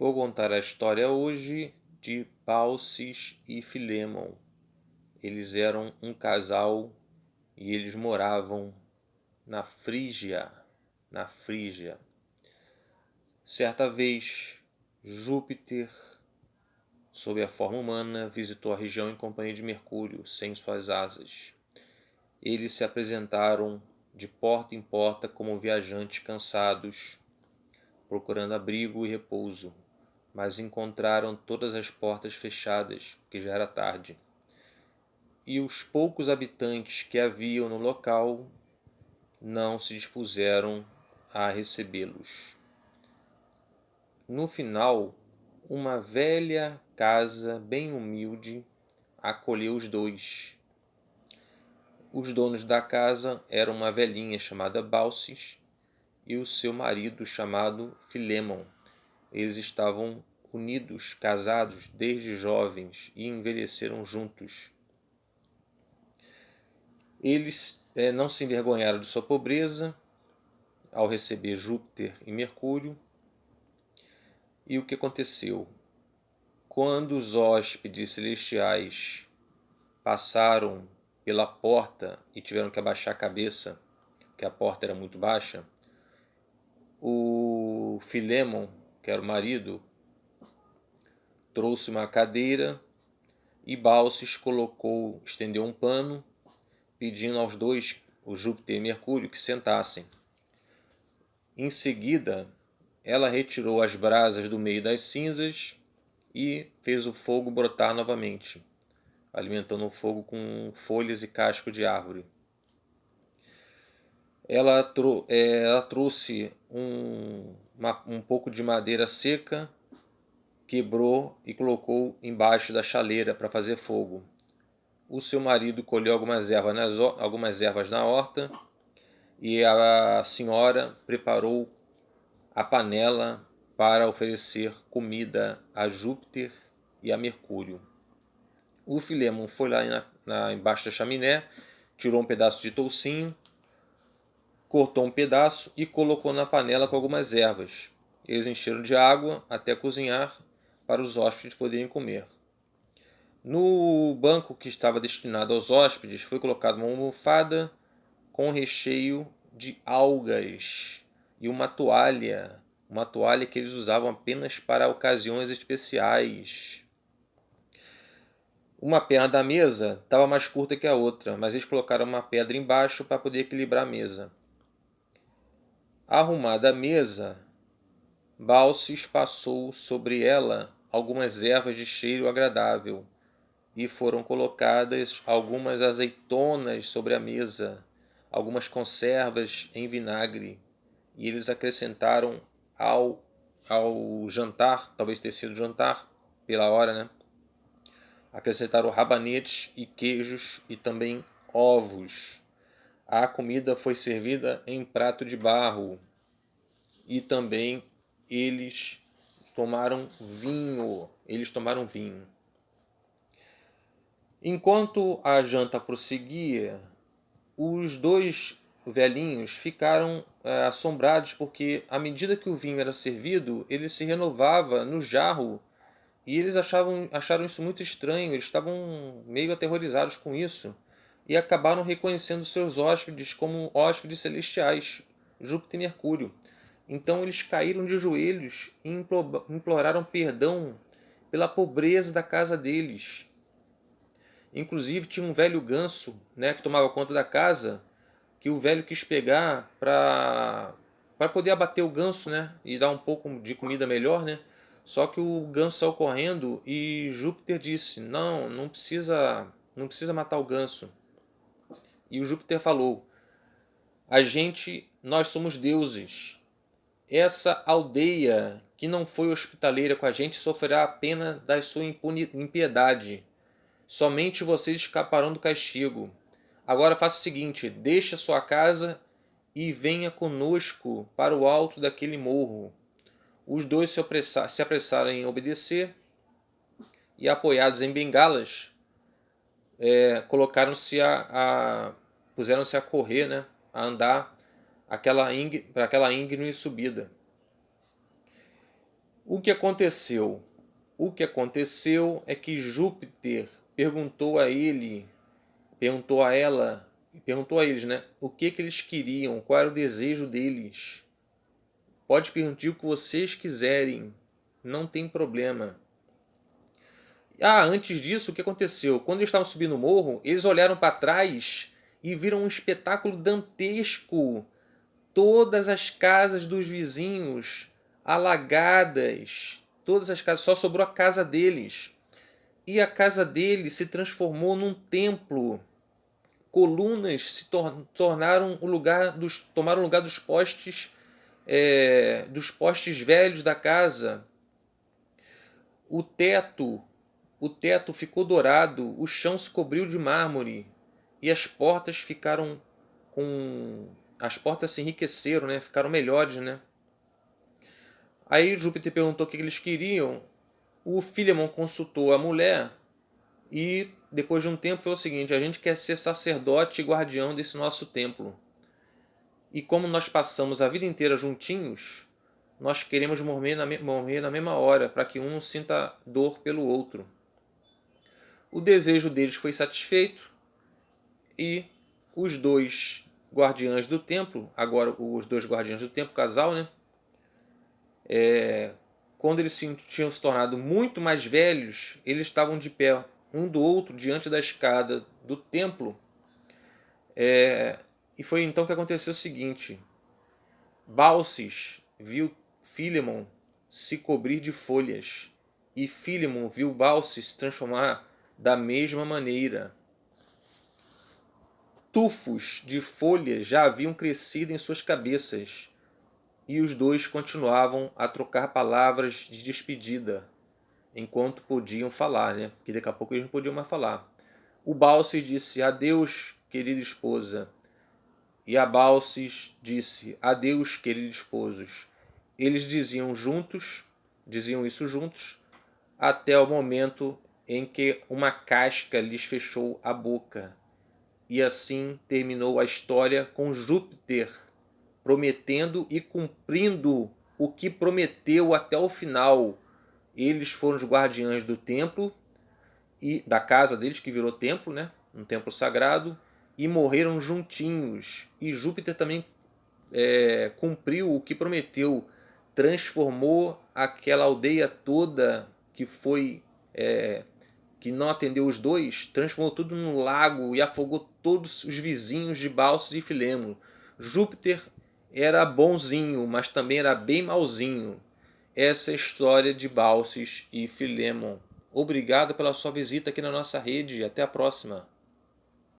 Vou contar a história hoje de Baucis e Filemon. Eles eram um casal e eles moravam na Frígia. Na Frígia. Certa vez, Júpiter, sob a forma humana, visitou a região em companhia de Mercúrio, sem suas asas. Eles se apresentaram de porta em porta como viajantes cansados, procurando abrigo e repouso, mas encontraram todas as portas fechadas, porque já era tarde. E os poucos habitantes que haviam no local não se dispuseram a recebê-los. No final, uma velha casa bem humilde acolheu os dois. Os donos da casa eram uma velhinha chamada Baucis e o seu marido chamado Filemon. Eles estavam unidos, casados desde jovens e envelheceram juntos. Eles não se envergonharam de sua pobreza ao receber Júpiter e Mercúrio. E o que aconteceu? Quando os hóspedes celestiais passaram pela porta e tiveram que abaixar a cabeça, porque a porta era muito baixa, o Filemon, que era o marido, trouxe uma cadeira e Baucis estendeu um pano, pedindo aos dois, o Júpiter e Mercúrio, que sentassem. Em seguida, ela retirou as brasas do meio das cinzas e fez o fogo brotar novamente, alimentando o fogo com folhas e casco de árvore. Ela trouxe um pouco de madeira seca, quebrou e colocou embaixo da chaleira para fazer fogo. O seu marido colheu algumas ervas na horta e a senhora preparou a panela para oferecer comida a Júpiter e a Mercúrio. O Filemon foi lá embaixo da chaminé, tirou um pedaço de toucinho, cortou um pedaço e colocou na panela com algumas ervas. Eles encheram de água até cozinhar para os hóspedes poderem comer. No banco que estava destinado aos hóspedes foi colocada uma almofada com recheio de algas e uma toalha que eles usavam apenas para ocasiões especiais. Uma perna da mesa estava mais curta que a outra, mas eles colocaram uma pedra embaixo para poder equilibrar a mesa. Arrumada a mesa, Baucis passou sobre ela algumas ervas de cheiro agradável e foram colocadas algumas azeitonas sobre a mesa, algumas conservas em vinagre, e eles acrescentaram ao jantar, talvez tenha sido jantar pela hora, né? Acrescentaram rabanetes e queijos e também ovos. A comida foi servida em prato de barro e também eles tomaram vinho. Enquanto a janta prosseguia, os dois velhinhos ficaram assombrados porque, à medida que o vinho era servido, ele se renovava no jarro e eles acharam isso muito estranho. Eles estavam meio aterrorizados com isso e acabaram reconhecendo seus hóspedes como hóspedes celestiais, Júpiter e Mercúrio. Então eles caíram de joelhos e imploraram perdão pela pobreza da casa deles. Inclusive tinha um velho ganso, né, que tomava conta da casa, que o velho quis pegar para poder abater o ganso, né, e dar um pouco de comida melhor, né? Só que o ganso saiu correndo e Júpiter disse: não precisa matar o ganso. E o Júpiter falou: nós somos deuses. Essa aldeia que não foi hospitaleira com a gente sofrerá a pena da sua impiedade. Somente vocês escaparão do castigo. Agora faça o seguinte: deixe a sua casa e venha conosco para o alto daquele morro. Os dois se apressaram em obedecer e, apoiados em bengalas, puseram-se a correr, né, a andar para aquela íngreme subida. O que aconteceu? O que aconteceu é que Júpiter perguntou a ele, perguntou a ela, perguntou a eles, né? O que eles queriam, qual era o desejo deles. Pode perguntar o que vocês quiserem, não tem problema. Antes disso, o que aconteceu? Quando eles estavam subindo o morro, eles olharam para trás e viram um espetáculo dantesco. Todas as casas dos vizinhos alagadas. Todas as casas, só sobrou a casa deles. E a casa deles se transformou num templo. Colunas se tornaram tomaram o lugar dos postes velhos da casa. O teto ficou dourado, o chão se cobriu de mármore e as portas ficaram as portas se enriqueceram, né? Ficaram melhores, né? Aí Júpiter perguntou o que eles queriam. O Filemon consultou a mulher e depois de um tempo foi o seguinte: a gente quer ser sacerdote e guardião desse nosso templo. E como nós passamos a vida inteira juntinhos, nós queremos morrer na mesma hora, para que um não sinta dor pelo outro. O desejo deles foi satisfeito e os dois guardiães do templo, agora os dois guardiães do templo, casal, né? Quando eles tinham se tornado muito mais velhos, eles estavam de pé um do outro diante da escada do templo. E foi então que aconteceu o seguinte: Baucis viu Filemon se cobrir de folhas, e Filemon viu Baucis se transformar da mesma maneira. Tufos de folhas já haviam crescido em suas cabeças, e os dois continuavam a trocar palavras de despedida, enquanto podiam falar, né? Porque daqui a pouco eles não podiam mais falar. O Baucis disse: adeus, querida esposa. E a Baucis disse: adeus, queridos esposos. Eles diziam isso juntos, até o momento em que uma casca lhes fechou a boca. E assim terminou a história com Júpiter prometendo e cumprindo o que prometeu até o final. Eles foram os guardiães do templo e da casa deles, que virou templo, né? Um templo sagrado, e morreram juntinhos. E Júpiter também cumpriu o que prometeu, transformou aquela aldeia toda que não atendeu os dois, transformou tudo num lago e afogou todos os vizinhos de Baucis e Filemo. Júpiter era bonzinho, mas também era bem malzinho. Essa é a história de Baucis e Filemon. Obrigado pela sua visita aqui na nossa rede. Até a próxima.